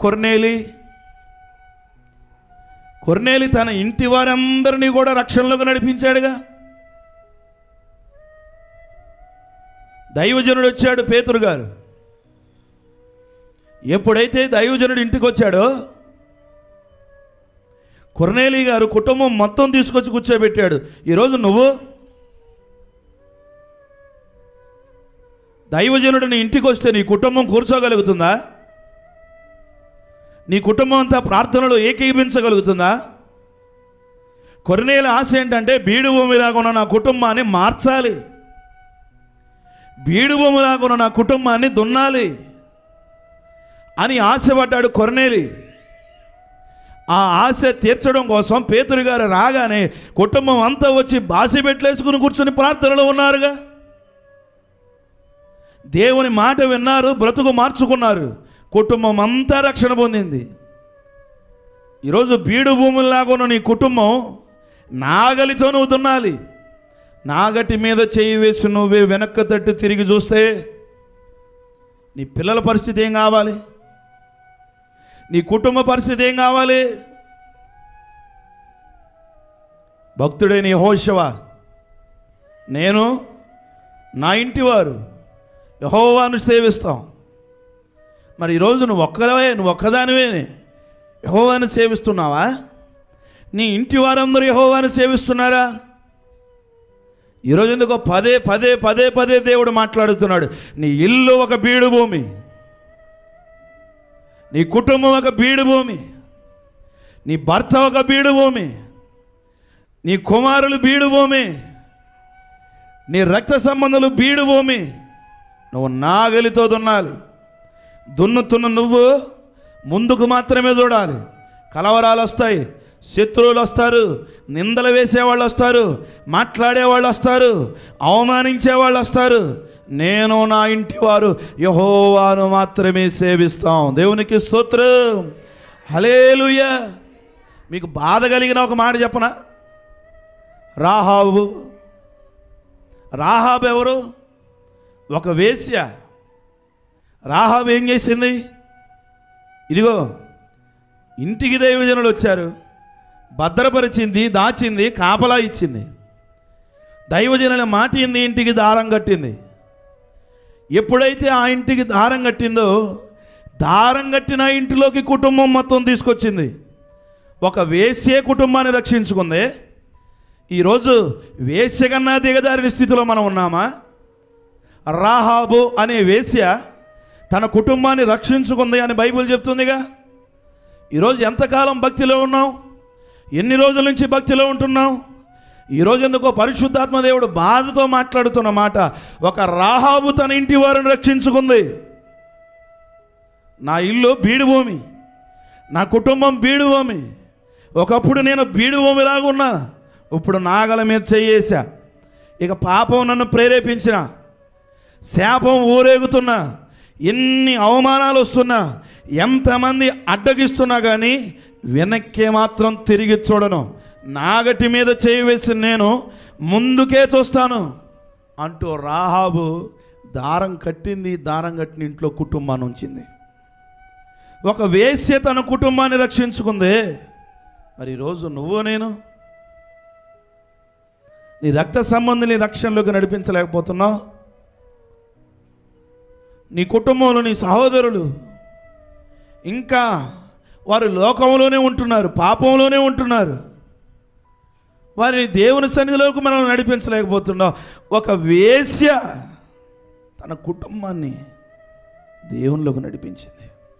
కొర్నేలి తన ఇంటి వారందరినీ కూడా రక్షణలోకి నడిపించాడుగా. దైవజనుడు వచ్చాడు, పేతురు గారు. ఎప్పుడైతే దైవజనుడు ఇంటికి వచ్చాడో కొర్నేలి గారు కుటుంబం మొత్తం తీసుకొచ్చి కూర్చోబెట్టాడు. ఈరోజు నువ్వు దైవజనుడిని ఇంటికి వస్తే నీ కుటుంబం కూర్చోగలుగుతుందా? నీ కుటుంబం అంతా ప్రార్థనలో ఏకీభించగలుగుతుందా? కొర్నేలి ఆశ ఏంటంటే బీడు భూమిలాగా ఉన్న నా కుటుంబాన్ని మార్చాలి, బీడు భూమిలాగా ఉన్న నా కుటుంబాన్ని దున్నాలి అని ఆశపడ్డాడు కొర్నేలి. ఆ ఆశ తీర్చడం కోసం పేతురు గారు రాగానే కుటుంబం అంతా వచ్చి బాసి పెట్టలేసుకుని కూర్చొని ప్రార్థనలో ఉన్నారుగా. దేవుని మాట విన్నారు, బ్రతుకు మార్చుకున్నారు, కుటుంబం అంతా రక్షణ పొందింది. ఈరోజు బీడు భూముల్లాగా ఉన్న నీ కుటుంబం నాగలితో నువ్వు దున్నాలి. నాగటి మీద చేయి వేసి నువ్వే వెనక్కి తట్టు తిరిగి చూస్తే నీ పిల్లల పరిస్థితి ఏం కావాలి? నీ కుటుంబ పరిస్థితి ఏం కావాలి? భక్తుడైన యెహోషువ, నేను నా ఇంటి వారు యెహోవాను సేవిస్తాం. మరి ఈరోజు నువ్వు ఒక్కదానివే యెహోవాను సేవిస్తున్నావా? నీ ఇంటి వారందరూ యెహోవాను సేవిస్తున్నారా? ఈరోజు ఎందుకో పదే పదే పదే పదే దేవుడు మాట్లాడుతున్నాడు. నీ ఇల్లు ఒక బీడు భూమి, నీ కుటుంబం ఒక బీడు భూమి, నీ భర్త ఒక బీడు భూమి, నీ కుమారులు బీడు భూమి, నీ రక్త సంబంధాలు బీడు భూమి. నువ్వు నాగలితో దున్నాలి. దున్నుతున్న నువ్వు ముందుకు మాత్రమే చూడాలి. కలవరాలు వస్తాయి, శత్రువులు వస్తారు, నిందలు వేసేవాళ్ళు వస్తారు, మాట్లాడేవాళ్ళు వస్తారు, అవమానించేవాళ్ళు వస్తారు. నేను నా ఇంటి వారు యెహోవాను మాత్రమే సేవిస్తాం. దేవునికి స్తోత్రం, హల్లెలూయా. మీకు బాధ కలిగిన ఒక మాట చెప్పనా? రాహాబు ఎవరు? ఒక వేశ్య. రాహాబు ఏం చేసింది? ఇదిగో ఇంటికి దైవజనులు వచ్చారు, భద్రపరిచింది, దాచింది, కాపలా ఇచ్చింది. దైవజనుల మాట ఇంది, ఇంటికి దారం కట్టింది. ఎప్పుడైతే ఆ ఇంటికి దారం కట్టిందో, దారం కట్టిన ఇంటిలోకి కుటుంబం మొత్తం తీసుకొచ్చింది. ఒక వేశ్యే కుటుంబాన్ని రక్షించుకుంది. ఈరోజు వేశ్య కన్నా దిగజారిన స్థితిలో మనం ఉన్నామా? రాహాబు అనే వేశ్య తన కుటుంబాన్ని రక్షించుకుంది అని బైబిల్ చెప్తుందిగా. ఈరోజు ఎంతకాలం భక్తిలో ఉన్నాం? ఎన్ని రోజుల నుంచి భక్తిలో ఉంటున్నాం? ఈరోజు ఎందుకో పరిశుద్ధాత్మ దేవుడు బాధతో మాట్లాడుతున్న మాట, ఒక రాహాబు తన ఇంటి వారిని రక్షించుకుంది. నా ఇల్లు బీడు భూమి, నా కుటుంబం బీడు భూమి. ఒకప్పుడు నేను బీడు భూమిలాగా ఉన్నా, ఇప్పుడు నాగల మీద చెయ్యేసా. ఇక పాపం నన్ను ప్రేరేపించిన, శాపం ఊరేగుతున్నా, ఎన్ని అవమానాలు వస్తున్నా, ఎంతమంది అడ్డగిస్తున్నా కానీ వెనక్కే మాత్రం తిరిగి చూడను. నాగటి మీద చేయి వేసి నేను ముందుకే చూస్తాను అంటూ రాహాబు దారం కట్టింది. దారం కట్టిన ఇంట్లో కుటుంబాన్ని ఉంచింది. ఒక వేశ్య తన కుటుంబాన్ని రక్షించుకుంది. మరి ఈరోజు నువ్వు నేను నీ రక్త సంబంధిని రక్షణలోకి నడిపించలేకపోతున్నావు. నీ కుటుంబంలో నీ సహోదరులు ఇంకా వారు లోకంలోనే ఉంటున్నారు, పాపంలోనే ఉంటున్నారు. వారిని దేవుని సన్నిధిలోకి మనం నడిపించలేకపోతున్నాం. ఒక వేశ్య తన కుటుంబాన్ని దేవునిలోకి నడిపించింది.